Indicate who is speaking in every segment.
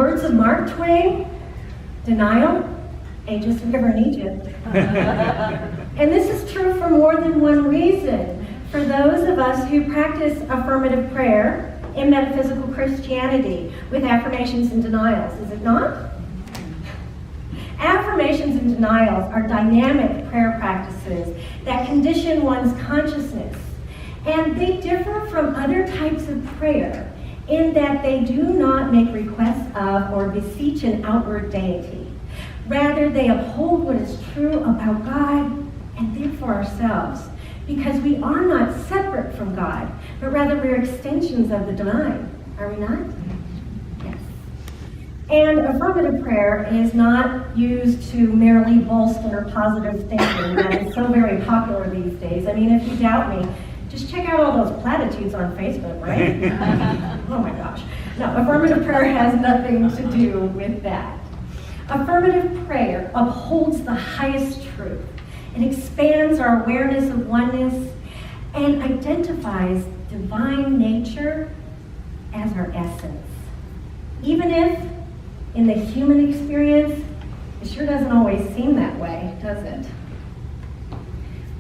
Speaker 1: words of Mark Twain, denial ain't just a river in Egypt. And this is true for more than one reason. For those of us who practice affirmative prayer in metaphysical Christianity with affirmations and denials, is it not? Affirmations and denials are dynamic prayer practices that condition one's consciousness. And they differ from other types of prayer in that they do not make requests of or beseech an outward deity. Rather, they uphold what is true about God and therefore ourselves, because we are not separate from God, but rather we're extensions of the divine. Are we not? Yes. And affirmative prayer is not used to merely bolster positive thinking that is so very popular these days. I mean, if you doubt me, just check out all those platitudes on Facebook, right? Oh my gosh. No, affirmative prayer has nothing to do with that. Affirmative prayer upholds the highest truth. It expands our awareness of oneness and identifies divine nature as our essence. Even if, in the human experience, it sure doesn't always seem that way, does it?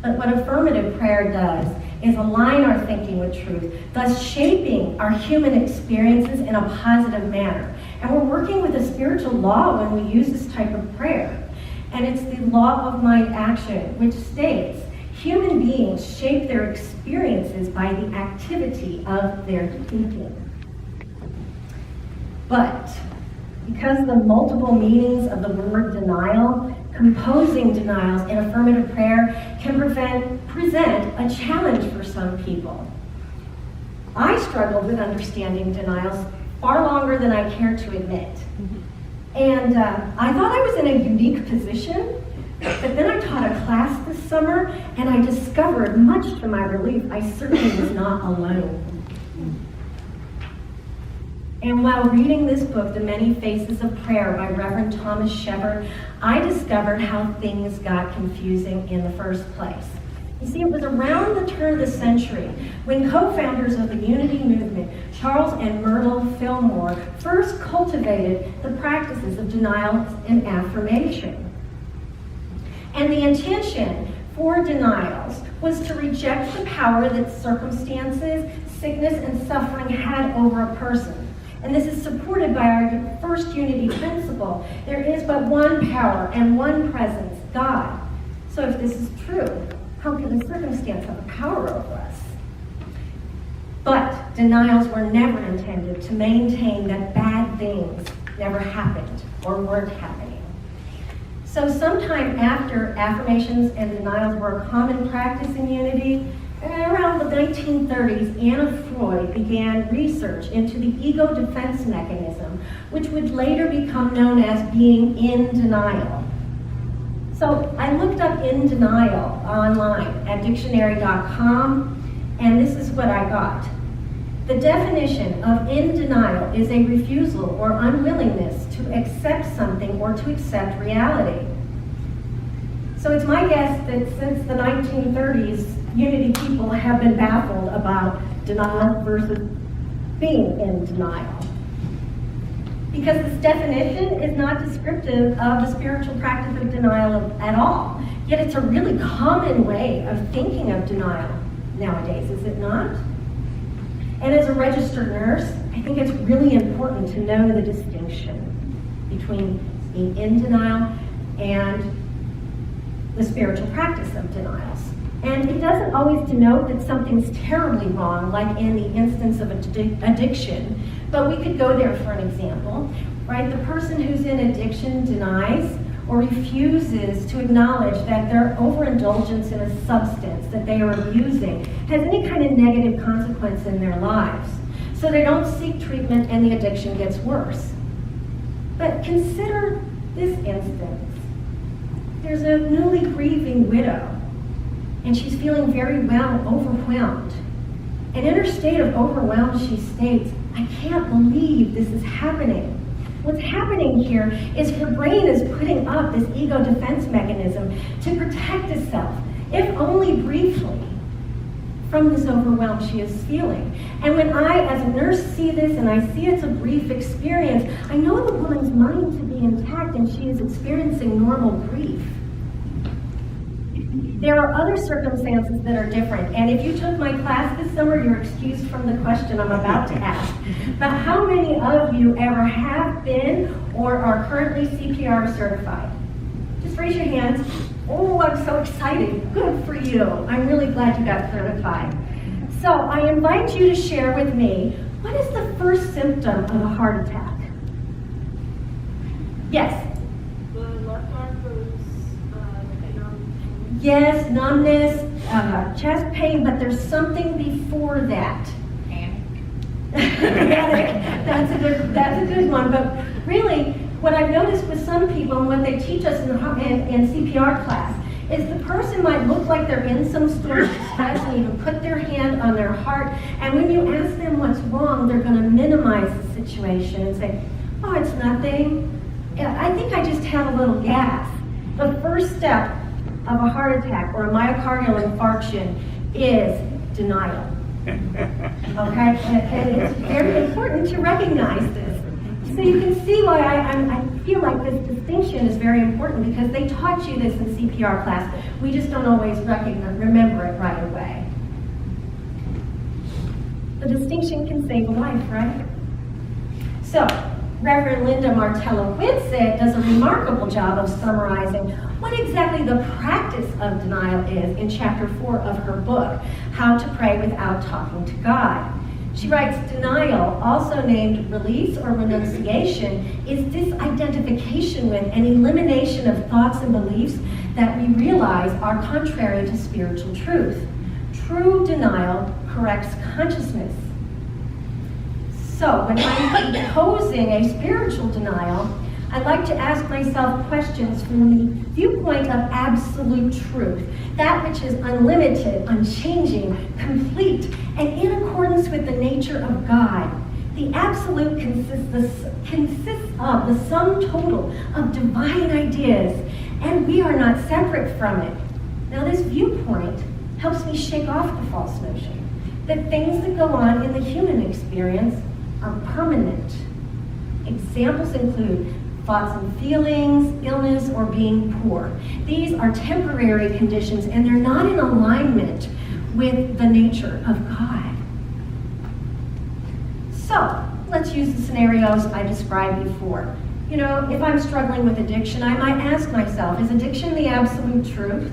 Speaker 1: But what affirmative prayer does is align our thinking with truth, thus shaping our human experiences in a positive manner. And we're working with a spiritual law when we use this type of prayer. And it's the law of mind action, which states human beings shape their experiences by the activity of their thinking. But because the multiple meanings of the word denial, composing denials in affirmative prayer can present a challenge for some people. I struggled with understanding denials far longer than I care to admit. And I thought I was in a unique position, but then I taught a class this summer and I discovered, much to my relief, I certainly was not alone. And while reading this book, The Many Faces of Prayer by Reverend Thomas Shepard, I discovered how things got confusing in the first place. You see, it was around the turn of the century when co-founders of the Unity Movement, Charles and Myrtle Fillmore, first cultivated the practices of denial and affirmation. And the intention for denials was to reject the power that circumstances, sickness, and suffering had over a person. And this is supported by our first unity principle. There is but one power and one presence, God. So if this is true, how can the circumstance have a power over us? But denials were never intended to maintain that bad things never happened or weren't happening. So sometime after affirmations and denials were a common practice in unity, around the 1930s, Anna Freud began research into the ego defense mechanism, which would later become known as being in denial. So I looked up in denial online at dictionary.com, and this is what I got. The definition of in denial is a refusal or unwillingness to accept something or to accept reality. So it's my guess that since the 1930s, Unity people have been baffled about denial versus being in denial. Because this definition is not descriptive of the spiritual practice of denial at all. Yet it's a really common way of thinking of denial nowadays, is it not? And as a registered nurse, I think it's really important to know the distinction between being in denial and the spiritual practice of denials. And it doesn't always denote that something's terribly wrong, like in the instance of addiction, but we could go there for an example, right? The person who's in addiction denies or refuses to acknowledge that their overindulgence in a substance that they are abusing has any kind of negative consequence in their lives. So they don't seek treatment and the addiction gets worse. But consider this instance. There's a newly grieving widow, and she's feeling very overwhelmed. And in her state of overwhelm, she states, I can't believe this is happening. What's happening here is her brain is putting up this ego defense mechanism to protect itself, if only briefly, from this overwhelm she is feeling. And when I, as a nurse, see this and I see it's a brief experience, I know the woman's mind to be intact and she is experiencing normal grief. There are other circumstances that are different, and if you took my class this summer, you're excused from the question I'm about to ask. But how many of you ever have been or are currently CPR certified? Just raise your hands. Oh, I'm so excited. Good for you. I'm really glad you got certified. So I invite you to share with me, what is the first symptom of a heart attack? Yes?
Speaker 2: The left arm goes numb.
Speaker 1: Yes, numbness, chest pain, but there's something before that. Panic. That's a good one. But really, what I've noticed with some people and what they teach us in CPR class is the person might look like they're in some sort of distress and even put their hand on their heart. And when you ask them what's wrong, they're going to minimize the situation and say, oh, it's nothing. I think I just have a little gas. The first step of a heart attack or a myocardial infarction is denial. Okay? And it's very important to recognize this. So you can see why I feel like this distinction is very important, because they taught you this in CPR class. We just don't always remember it right away. The distinction can save a life, right? So, Reverend Linda Martello-Whitsett does a remarkable job of summarizing what exactly the practice of denial is in chapter 4 of her book, How to Pray Without Talking to God. She writes, denial, also named release or renunciation, is disidentification with and elimination of thoughts and beliefs that we realize are contrary to spiritual truth. True denial corrects consciousness. So when I'm proposing a spiritual denial, I'd like to ask myself questions from the viewpoint of absolute truth, that which is unlimited, unchanging, complete, and in accordance with the nature of God. The absolute consists of the sum total of divine ideas, and we are not separate from it. Now, this viewpoint helps me shake off the false notion that things that go on in the human experience are permanent. Examples include thoughts and feelings, illness, or being poor. These are temporary conditions, and they're not in alignment with the nature of God. So, let's use the scenarios I described before. You know, if I'm struggling with addiction, I might ask myself, is addiction the absolute truth?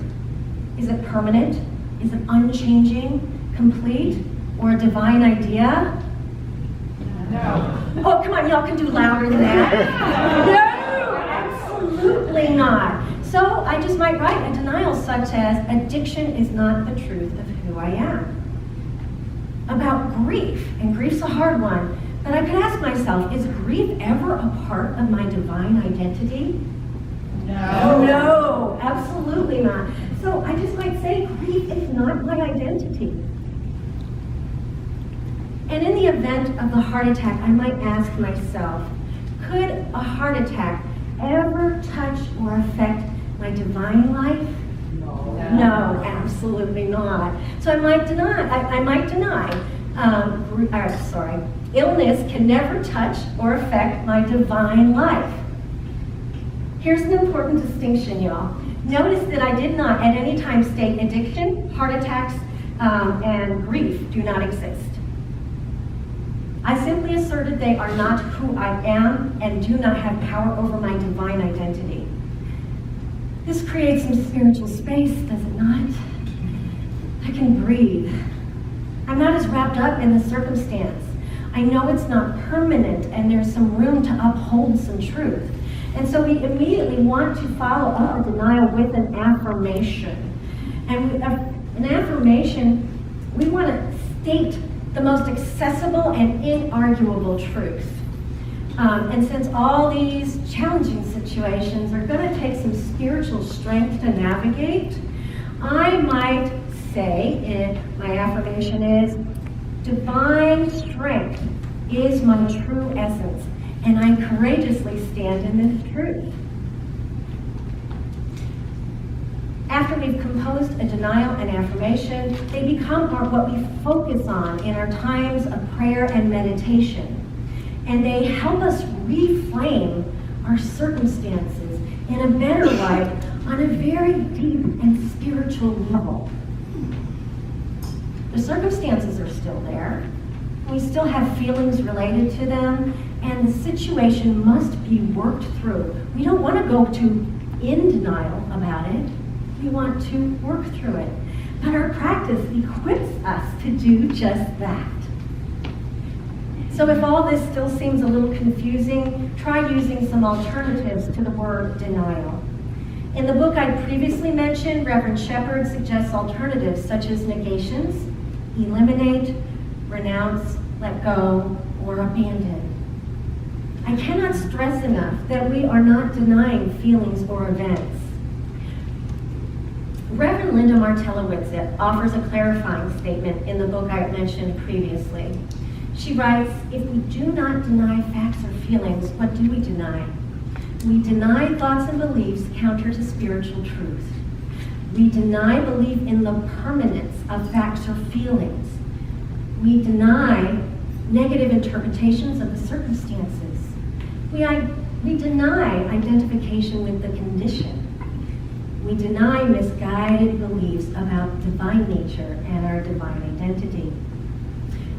Speaker 1: Is it permanent? Is it unchanging, complete, or a divine idea? No. Oh, come on, y'all can do louder than that. No, absolutely not. So I just might write a denial such as, addiction is not the truth of who I am. About grief, and grief's a hard one, but I could ask myself, is grief ever a part of my divine identity?
Speaker 2: No.
Speaker 1: No, absolutely not. So I just might say, grief is not my identity. And in the event of the heart attack, I might ask myself, could a heart attack ever touch or affect my divine life? No, absolutely not. So I might deny. Illness can never touch or affect my divine life. Here's an important distinction, y'all. Notice that I did not at any time state addiction, heart attacks, and grief do not exist. I simply asserted they are not who I am and do not have power over my divine identity. This creates some spiritual space, does it not? I can breathe. I'm not as wrapped up in the circumstance. I know it's not permanent and there's some room to uphold some truth. And so we immediately want to follow up a denial with an affirmation. And an affirmation, we want to state the most accessible and inarguable truth. And since all these challenging situations are going to take some spiritual strength to navigate, I might say, my affirmation is, divine strength is my true essence, and I courageously stand in this truth. After we've composed a denial and affirmation, they become what we focus on in our times of prayer and meditation. And they help us reframe our circumstances in a better light on a very deep and spiritual level. The circumstances are still there. We still have feelings related to them, and the situation must be worked through. We don't want to go in denial about it. We want to work through it. But our practice equips us to do just that. So if all this still seems a little confusing, try using some alternatives to the word denial. In the book I previously mentioned, Reverend Shepherd suggests alternatives such as negations, eliminate, renounce, let go, or abandon. I cannot stress enough that we are not denying feelings or events. Reverend Linda Martella-Whitsitt offers a clarifying statement in the book I mentioned previously. She writes, if we do not deny facts or feelings, what do we deny? We deny thoughts and beliefs counter to spiritual truth. We deny belief in the permanence of facts or feelings. We deny negative interpretations of the circumstances. We deny identification with the condition. We deny misguided beliefs about divine nature and our divine identity.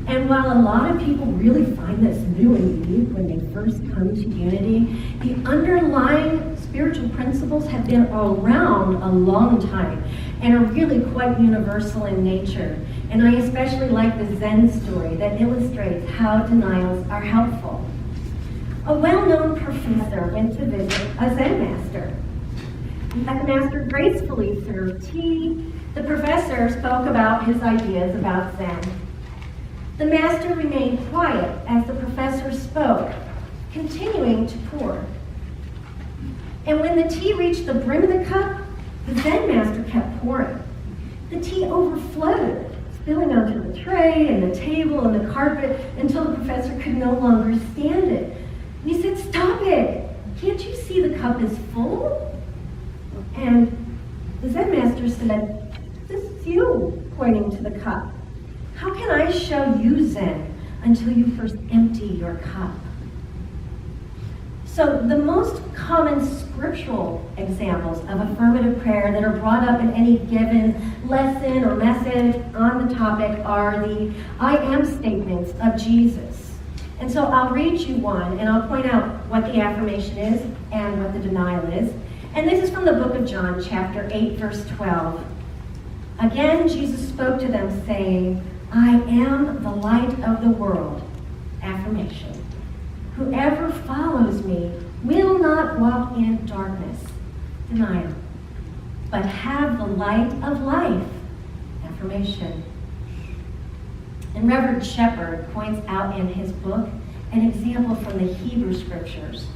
Speaker 1: And while a lot of people really find this new and unique when they first come to Unity, the underlying spiritual principles have been around a long time and are really quite universal in nature. And I especially like the Zen story that illustrates how denials are helpful. A well-known professor went to visit a Zen master. As the master gracefully served tea, the professor spoke about his ideas about Zen. The master remained quiet as the professor spoke, continuing to pour. And when the tea reached the brim of the cup, the Zen master kept pouring. The tea overflowed, spilling onto the tray and the table and the carpet until the professor could no longer stand it. And he said, "Stop it! Can't you see the cup is full?" And the Zen master said, "This is you," pointing to the cup. "How can I show you Zen until you first empty your cup?" So the most common scriptural examples of affirmative prayer that are brought up in any given lesson or message on the topic are the I am statements of Jesus. And so I'll read you one and I'll point out what the affirmation is and what the denial is. And this is from the book of John, chapter 8, verse 12. Again, Jesus spoke to them saying, I am the light of the world. Affirmation. Whoever follows me will not walk in darkness. Denial. But have the light of life. Affirmation. And Reverend Shepherd points out in his book an example from the Hebrew Scriptures,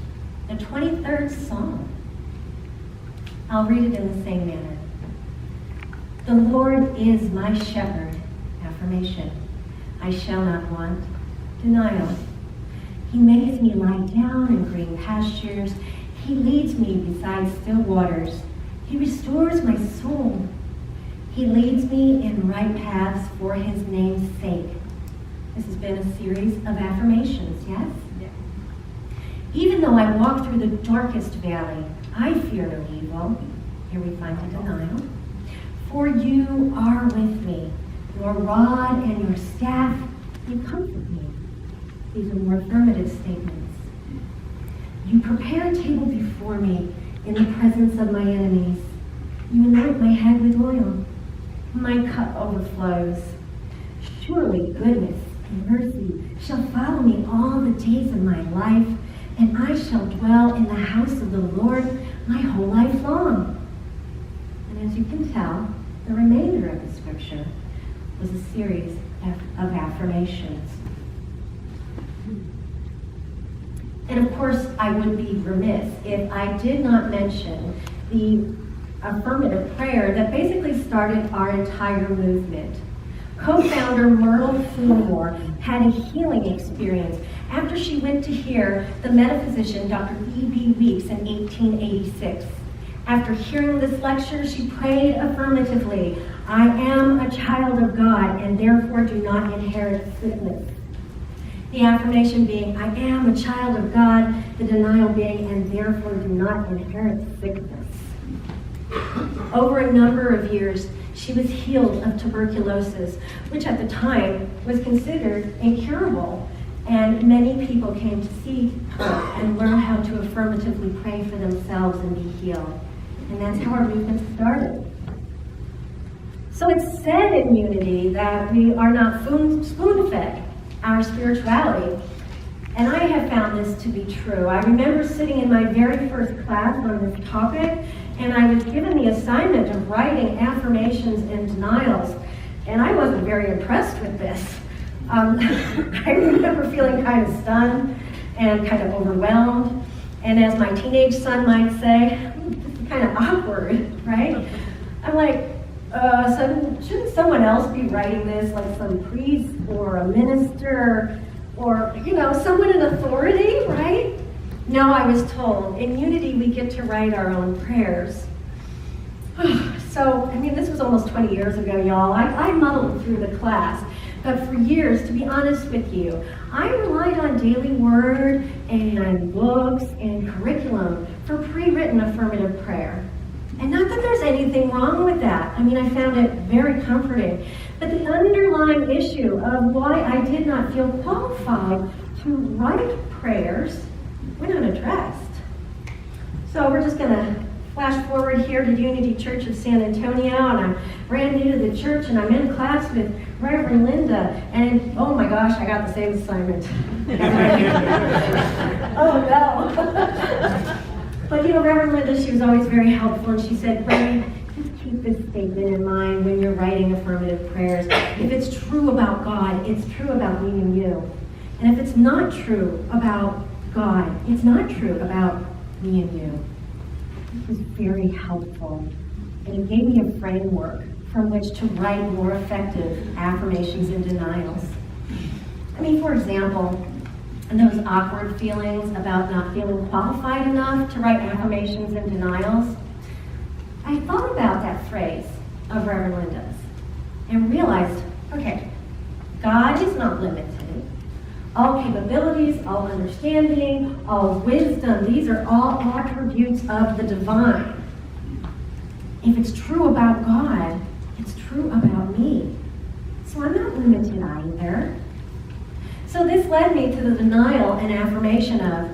Speaker 1: the 23rd Psalm. I'll read it in the same manner. The Lord is my shepherd. Affirmation. I shall not want. Denial. He makes me lie down in green pastures. He leads me beside still waters. He restores my soul. He leads me in right paths for his name's sake. This has been a series of affirmations, yes?
Speaker 2: Yeah.
Speaker 1: Even though I walk through the darkest valley, I fear no evil. Here we find the denial. For you are with me. Your rod and your staff, you comfort me. These are more affirmative statements. You prepare a table before me in the presence of my enemies. You anoint my head with oil. My cup overflows. Surely goodness and mercy shall follow me all the days of my life, and I shall dwell in the house of the Lord my whole life long. And as you can tell, the remainder of the scripture was a series of affirmations. And of course, I would be remiss if I did not mention the affirmative prayer that basically started our entire movement. Co-founder Myrtle Fillmore had a healing experience after she went to hear the metaphysician Dr. E.B. Weeks in 1886. After hearing this lecture, she prayed affirmatively, "I am a child of God and therefore do not inherit sickness." The affirmation being, "I am a child of God," the denial being, "and therefore do not inherit sickness." Over a number of years, she was healed of tuberculosis, which at the time was considered incurable. And many people came to see her and learn how to affirmatively pray for themselves and be healed. And that's how our movement started. So it's said in Unity that we are not spoon-fed our spirituality. And I have found this to be true. I remember sitting in my very first class on this topic, and I was given the assignment of writing affirmations and denials. And I wasn't very impressed with this. I remember feeling kind of stunned and kind of overwhelmed. And as my teenage son might say, this is kind of awkward, right? I'm like, shouldn't someone else be writing this, like some priest or a minister or, someone in authority, right? No, I was told, in Unity we get to write our own prayers. So, this was almost 20 years ago, y'all. I muddled through the class. But for years, to be honest with you, I relied on Daily Word and books and curriculum for pre-written affirmative prayer. And not that there's anything wrong with that. I found it very comforting. But the underlying issue of why I did not feel qualified to write prayers went unaddressed. So we're just going to flash forward here to Unity Church of San Antonio, and I'm brand new to the church, and I'm in class with Reverend Linda, and oh my gosh, I got the same assignment. Oh no. But Reverend Linda, she was always very helpful, and she said, "Ray, just keep this statement in mind when you're writing affirmative prayers. If it's true about God, it's true about me and you. And if it's not true about God, it's not true about me and you." This was very helpful, and it gave me a framework from which to write more effective affirmations and denials. For example, those awkward feelings about not feeling qualified enough to write affirmations and denials, I thought about that phrase of Reverend Linda's and realized, okay, God is not limited. All capabilities, all understanding, all wisdom, these are all attributes of the divine. If it's true about God, it's true about me. So I'm not limited either. So this led me to the denial and affirmation of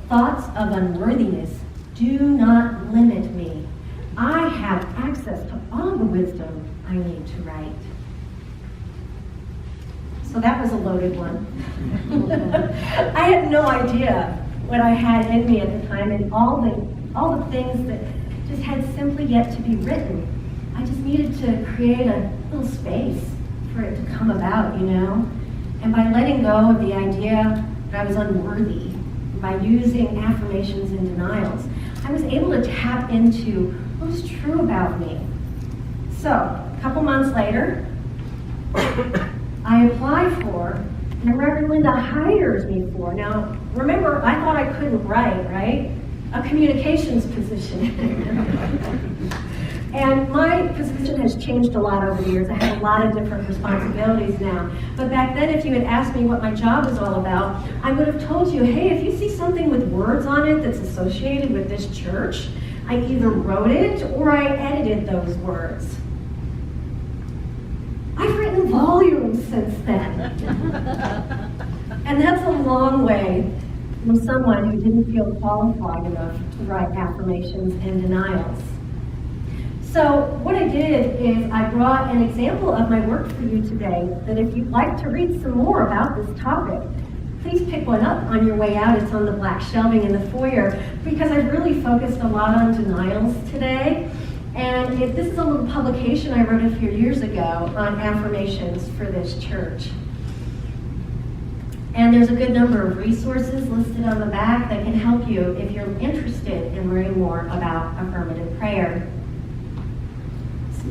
Speaker 1: thoughts of unworthiness do not limit me. I have access to all the wisdom I need to write. So that was a loaded one. I had no idea what I had in me at the time, and all the things that just had simply yet to be written. I just needed to create a little space for it to come about, And by letting go of the idea that I was unworthy, by using affirmations and denials, I was able to tap into what was true about me. So, a couple months later, I apply for, and Reverend Linda hires me for. Now, remember, I thought I couldn't write, right? A communications position. And my position has changed a lot over the years. I have a lot of different responsibilities now. But back then, if you had asked me what my job was all about, I would have told you, hey, if you see something with words on it that's associated with this church, I either wrote it or I edited those words. I've written volumes since then. And that's a long way from someone who didn't feel qualified enough to write affirmations and denials. So what I did is I brought an example of my work for you today, that if you'd like to read some more about this topic, please pick one up on your way out. It's on the black shelving in the foyer, because I've really focused a lot on denials today. And this is a little publication I wrote a few years ago on affirmations for this church. And there's a good number of resources listed on the back that can help you if you're interested in learning more about affirmative prayer.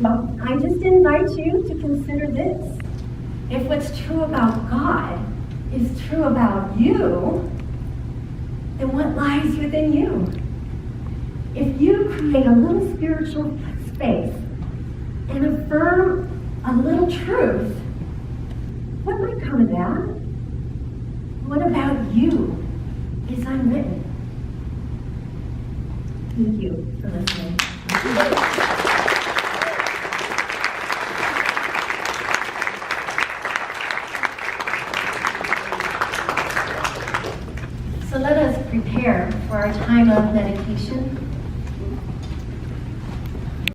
Speaker 1: So I just invite you to consider this. If what's true about God is true about you, then what lies within you? if you create a little spiritual space and affirm a little truth, what might come of that? What about you is unwritten? Thank you for listening. So let us prepare for our time of meditation.